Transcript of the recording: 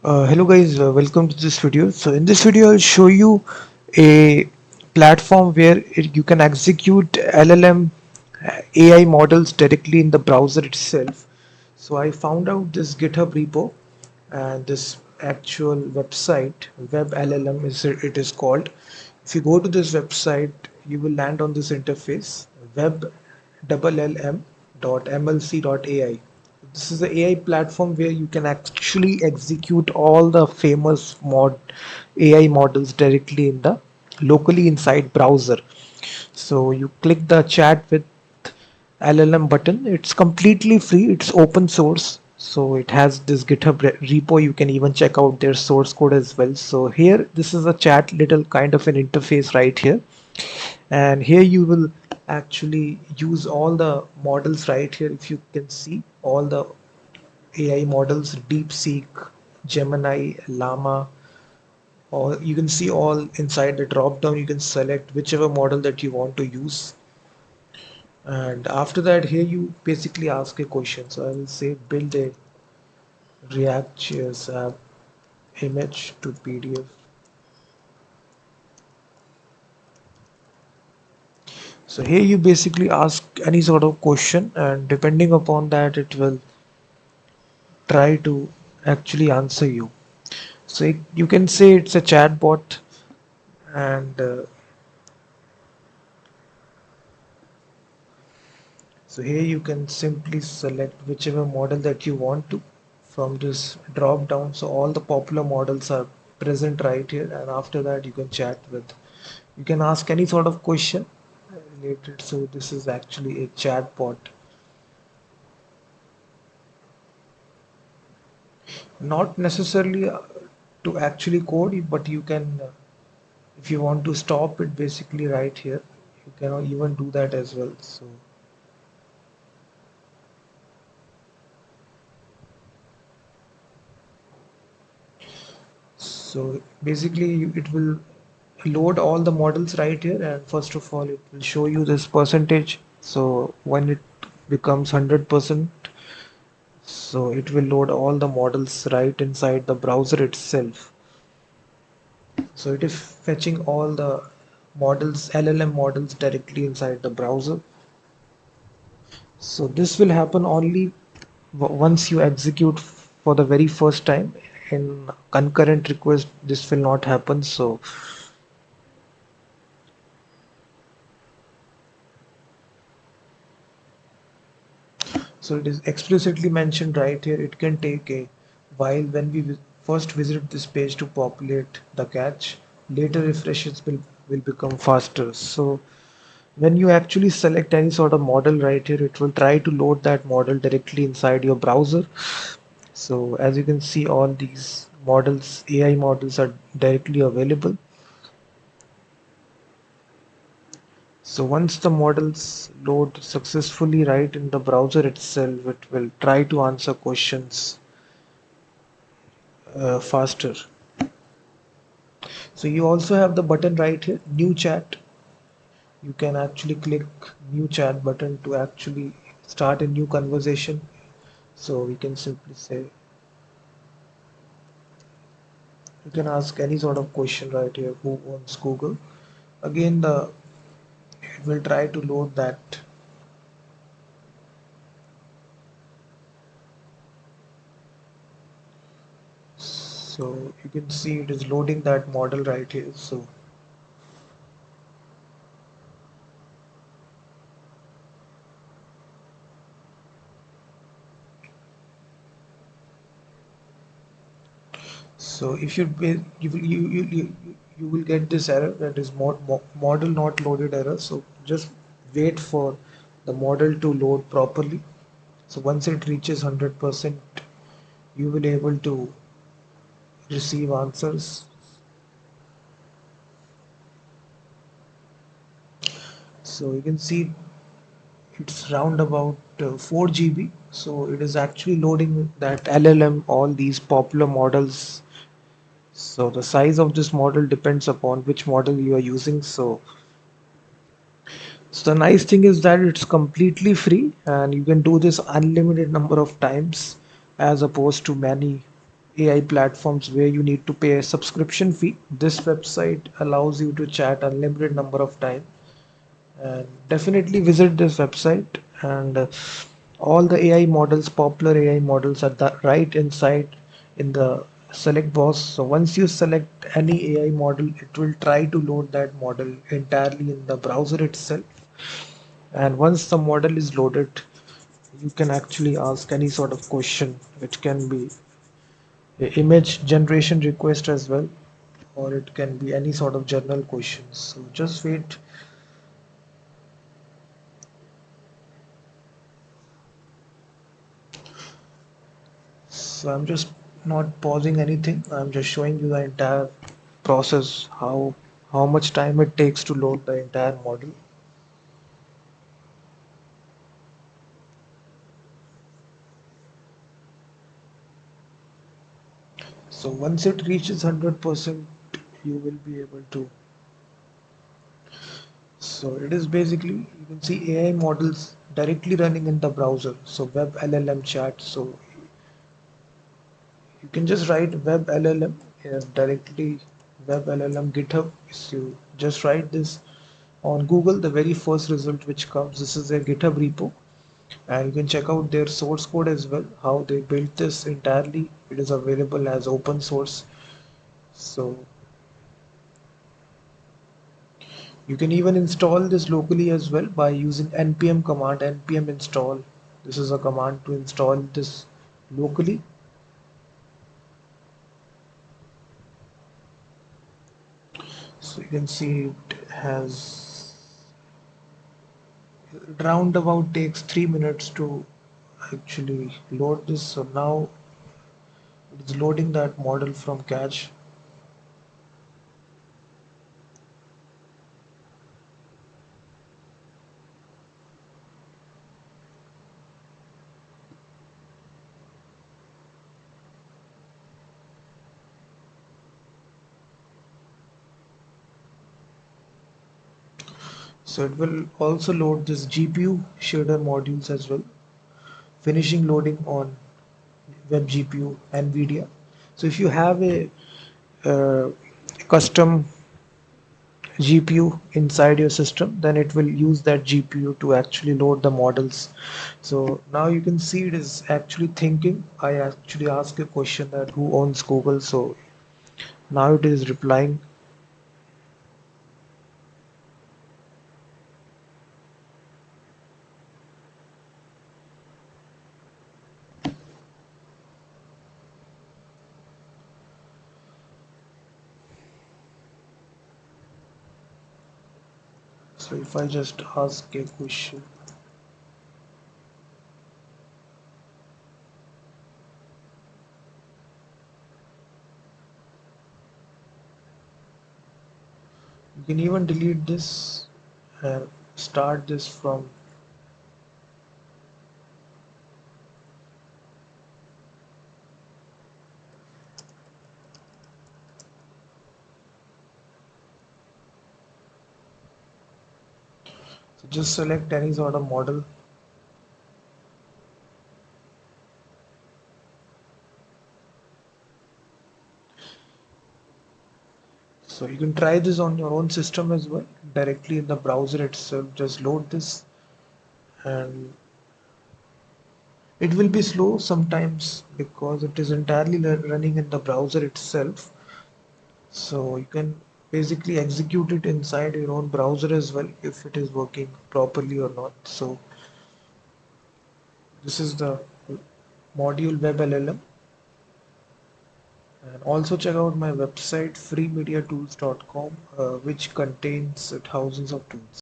Hello guys, welcome to this video. So in this video I'll show you a platform where you can execute LLM AI models directly in the browser itself. So I found out this GitHub repo and this actual website, WebLLM it is called. If you go to this website, you will land on this interface, webllm.mlc.ai. This is the AI platform where you can actually execute all the famous AI models directly in the locally inside browser. So you click the chat with LLM button. It's completely free. It's open source. So it has this GitHub repo. You can even check out their source code as well. So here, this is a chat little kind of an interface right here. And here you will actually use all the models right here. If you can see all the AI models, DeepSeek, Gemini, Llama, or you can see all inside the drop down. You can select whichever model that you want to use. And after that, here you basically ask a question. So I will say build a React.js app image to PDF. So here you basically ask any sort of question, and depending upon that, it will try to actually answer you. So you can say it's a chatbot, and so here you can simply select whichever model that you want to from this drop down. So all the popular models are present right here, and after that you can chat with. You can ask any sort of question related. So this is actually a chatbot, not necessarily to actually code, but you can, if you want to stop it, basically right here, you can even do that as well. So basically it will load all the models right here, and first of all it will show you this percentage. So when it becomes 100%, so it will load all the models right inside the browser itself. So it is fetching all the models, LLM models, directly inside the browser. So this will happen only once you execute for the very first time. In concurrent request, this will not happen. So it is explicitly mentioned right here. It can take a while when we first visit this page to populate the cache. Later refreshes will become faster. So when you actually select any sort of model right here, it will try to load that model directly inside your browser. So as you can see, all these models, AI models, are directly available. So once the models load successfully right in the browser itself, it will try to answer questions faster. So you also have the button right here, new chat. You can actually click new chat button to actually start a new conversation. So we can simply say, you can ask any sort of question right here, who owns Google? Again, it will try to load that. So you can see it is loading that model right here. So if you will get this error, that is model not loaded error. So just wait for the model to load properly. So once it reaches 100%, you will able to receive answers. So you can see it's round about 4 GB. So it is actually loading that LLM, all these popular models. So the size of this model depends upon which model you are using. So the nice thing is that it's completely free, and you can do this unlimited number of times as opposed to many. AI platforms where you need to pay a subscription fee. This website allows you to chat unlimited number of times, and definitely visit this website. And all the AI models, popular AI models, are right inside in the select box. So once you select any AI model, it will try to load that model entirely in the browser itself. And once the model is loaded, you can actually ask any sort of question, which can be a image generation request as well, or it can be any sort of general questions. So just wait. So I'm just not pausing anything. I'm just showing you the entire process, how much time it takes to load the entire model. So once it reaches 100%, you will be able to. So it is basically, you can see AI models directly running in the browser. So WebLLM chat. So you can just write WebLLM directly, WebLLM GitHub. So you just write this on Google, the very first result which comes, this is their GitHub repo, and you can check out their source code as well, how they built this entirely. It is available as open source. So you can even install this locally as well by using npm command, npm install. This is a command to install this locally. So you can see it has round about takes 3 minutes to actually load this. So now it is loading that model from cache. So it will also load this GPU shader modules as well, finishing loading on WebGPU NVIDIA. So if you have a custom GPU inside your system, then it will use that GPU to actually load the models. So now you can see it is actually thinking. I actually asked a question that who owns Google. So now it is replying. So if I just ask a question, you can even delete this and start this from. So just select any sort of model. So you can try this on your own system as well, directly in the browser itself. Just load this, and it will be slow sometimes because it is entirely running in the browser itself. So you can basically execute it inside your own browser as well if it is working properly or not. So this is the module WebLLM. And also check out my website freemediatools.com, which contains thousands of tools.